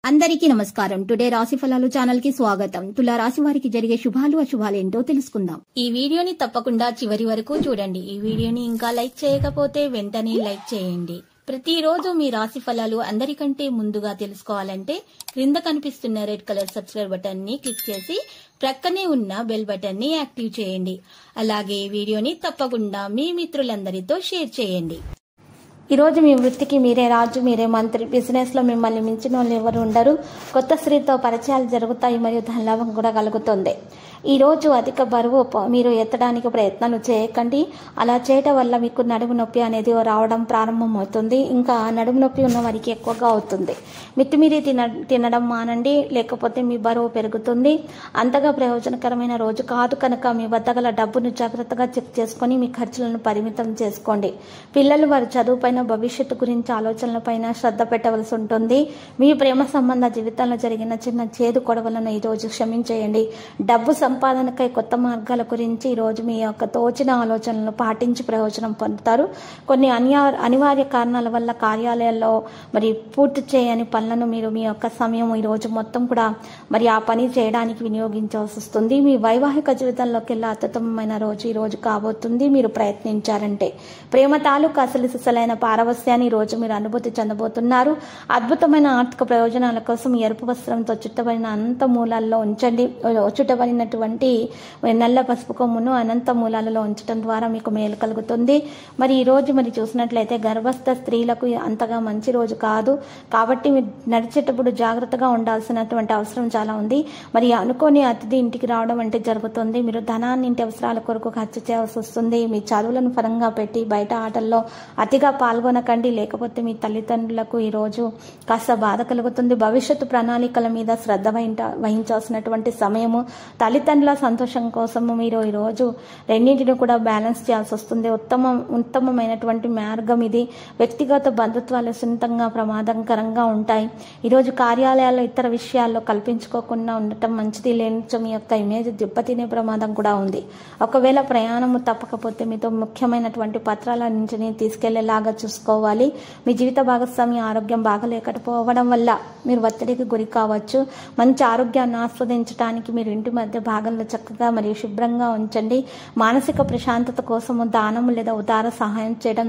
అందరికీ నమస్కారం. టుడే రాశి ఫలాలు ఛానల్ కి స్వాగతం. తులా రాశి వారికి జరిగే శుభాలు అశుభాలు ఏంటో తెలుసుకుందాం. ఈ వీడియోని తప్పకుండా చివరి వరకు చూడండి. ఈ వీడియోని ఇంకా లైక్ చేయకపోతే వెంటనే లైక్ చేయండి. ప్రతిరోజు మీ రాశి ఫలాలు అందరికంటే ముందుగా తెలుసుకోవాలంటే క్రింద కనిపిస్తున్న రెడ్ కలర్ సబ్స్క్రైబ్ బటన్ ని క్లిక్ చేసి ప్రక్కనే ఉన్న బెల్ బటన్ ని యాక్టివ్ చేయండి. అలాగే వీడియోని తప్పకుండా మీ మిత్రులందరితో షేర్ చేయండి. ఈ రోజు మీ వృత్తికి మీరే రాజు, మీరే మంత్రి. బిజినెస్ లో మిమ్మల్ని మించిన వాళ్ళు ఎవరు ఉండరు. కొత్త స్త్రీతో పరిచయాలు జరుగుతాయి మరియు ధనలాభం కూడా కలుగుతుంది. ఈ రోజు అధిక బరువు మీరు ఎత్తడానికి ప్రయత్నాలు చేయకండి. అలా చేయటం వల్ల మీకు నడుము నొప్పి అనేది రావడం ప్రారంభమవుతుంది. ఇంకా నడుము నొప్పి ఉన్న వారికి ఎక్కువగా అవుతుంది. మితిమీరి తినడం మానండి, లేకపోతే మీ బరువు పెరుగుతుంది. అంతగా ప్రయోజనకరమైన రోజు కాదు కనుక మీ వద్ద గల డబ్బును జాగ్రత్తగా చెక్ చేసుకుని మీ ఖర్చులను పరిమితం చేసుకోండి. పిల్లలు వారి చదువుపైన, భవిష్యత్తు గురించి ఆలోచనలపైన శ్రద్ధ పెట్టవలసి ఉంటుంది. మీ ప్రేమ సంబంధ జీవితంలో జరిగిన చిన్న చేదు గొడవలను ఈ రోజు క్షమించేయండి. డబ్బు సంపాదనకై కొత్త మార్గాల గురించి ఈ రోజు మీ యొక్క తోచిన ఆలోచనలను పాటించి ప్రయోజనం పొందుతారు. కొన్ని అనివార్య కారణాల వల్ల కార్యాలయాల్లో మరి పూర్తి చేయని పనులను మీరు మీ యొక్క సమయం ఈ రోజు మొత్తం కూడా మరి ఆ పని చేయడానికి వినియోగించాల్సి వస్తుంది. మీ వైవాహిక జీవితంలోకి వెళ్ళి అత్యుత్తమమైన రోజు ఈ రోజు కాబోతుంది. మీరు ప్రయత్నించారంటే ప్రేమ తాలూకు అసలు సిసలైన పారవస్యాన్ని ఈ రోజు మీరు అనుభూతి చెందబోతున్నారు. అద్భుతమైన ఆర్థిక ప్రయోజనాల కోసం ఎరుపు వస్త్రంతో చుట్టబడిన అనంత మూలాల్లో ఉంచండి. చుట్టబడినటువంటి నల్ల పసుపు కొమ్మును అనంత మూలాలలో ఉంచడం ద్వారా మీకు మేలు కలుగుతుంది. మరి ఈ రోజు మరి చూసినట్లయితే గర్భస్థ స్త్రీలకు అంతగా మంచి రోజు కాదు. కాబట్టి మీరు నడిచేటప్పుడు జాగ్రత్తగా ఉండాల్సినటువంటి అవసరం చాలా ఉంది. మరి అనుకోని అతిథి ఇంటికి రావడం అంటే జరుగుతుంది. మీరు ధనాన్ని ఇంటి అవసరాల కొరకు ఖర్చు చేయాల్సి వస్తుంది. మీ చదువులను పరంగా పెట్టి బయట ఆటల్లో అతిగా పాల్గొనకండి, లేకపోతే మీ తల్లిదండ్రులకు ఈ రోజు కాస్త బాధ కలుగుతుంది. భవిష్యత్తు ప్రణాళికల మీద శ్రద్ధ వహించాల్సినటువంటి సమయము. తల్లిదండ్రుల సంతోషం కోసము మీరు ఈ రోజు రెండింటిని కూడా బ్యాలెన్స్ చేయాల్సి వస్తుంది. ఉత్తమమైనటువంటి మార్గం ఇది. వ్యక్తిగత బంధుత్వాలు సున్నితంగా ప్రమాదకరంగా ఉంటాయి. ఈరోజు కార్యాలయాల్లో ఇతర విషయాల్లో కల్పించుకోకుండా ఉండటం మంచిది. లేనిచో మీ యొక్క ఇమేజ్ దెబ్బతినే ప్రమాదం కూడా ఉంది. ఒకవేళ ప్రయాణము తప్పకపోతే మీతో ముఖ్యమైనటువంటి పత్రాల నుంచి తీసుకెళ్లేలాగా చూసుకోవాలి. మీ జీవిత భాగస్వామి ఆరోగ్యం బాగలేకపోవడం వల్ల మీరు ఒత్తిడికి గురి కావచ్చు. మంచి ఆరోగ్యాన్ని ఆస్వాదించడానికి మీరు ఇంటి మధ్య భాగంలో చక్కగా మరియు శుభ్రంగా ఉంచండి. మానసిక ప్రశాంతత కోసము దానము లేదా ఉదార సహాయం చేయడం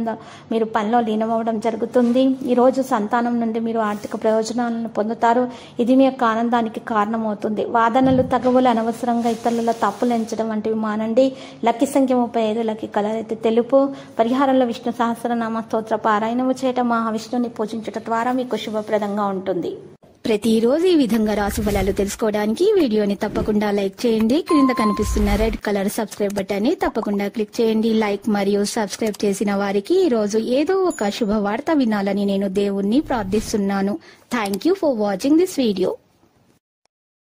మీరు పనిలో లీనమవడం జరుగుతుంది. ఈ రోజు సంతానం నుండి మీరు ఆర్థిక ప్రయోజనాలను పొందుతారు. ఇది మీ యొక్క ఆనందానికి కారణమవుతుంది. వాదనలు, తగవులు, అనవసరంగా ఇతరుల తప్పులు ఎంచడం వంటివి మానండి. లక్కీ సంఖ్య 35, లక్కీ కలర్ అయితే తెలుపు. పరిహారంలో విష్ణు సహస్రనామ స్తోత్ర పారాయణము చేయటం, మహావిష్ణువుని పూజించడం ద్వారా మీకు శుభప్రదంగా ఉంటుంది. ప్రతిరోజు ఈ విధంగా రాశి ఫలాలు తెలుసుకోవడానికి వీడియోని తప్పకుండా లైక్ చేయండి. క్రింద కనిపిస్తున్న రెడ్ కలర్ సబ్స్క్రైబ్ బటన్ ని తప్పకుండా క్లిక్ చేయండి. లైక్ మరియు సబ్స్క్రైబ్ చేసిన వారికి ఈ రోజు ఏదో ఒక శుభవార్త వినాలని నేను దేవుణ్ణి ప్రార్థిస్తున్నాను. Thank you for watching this video.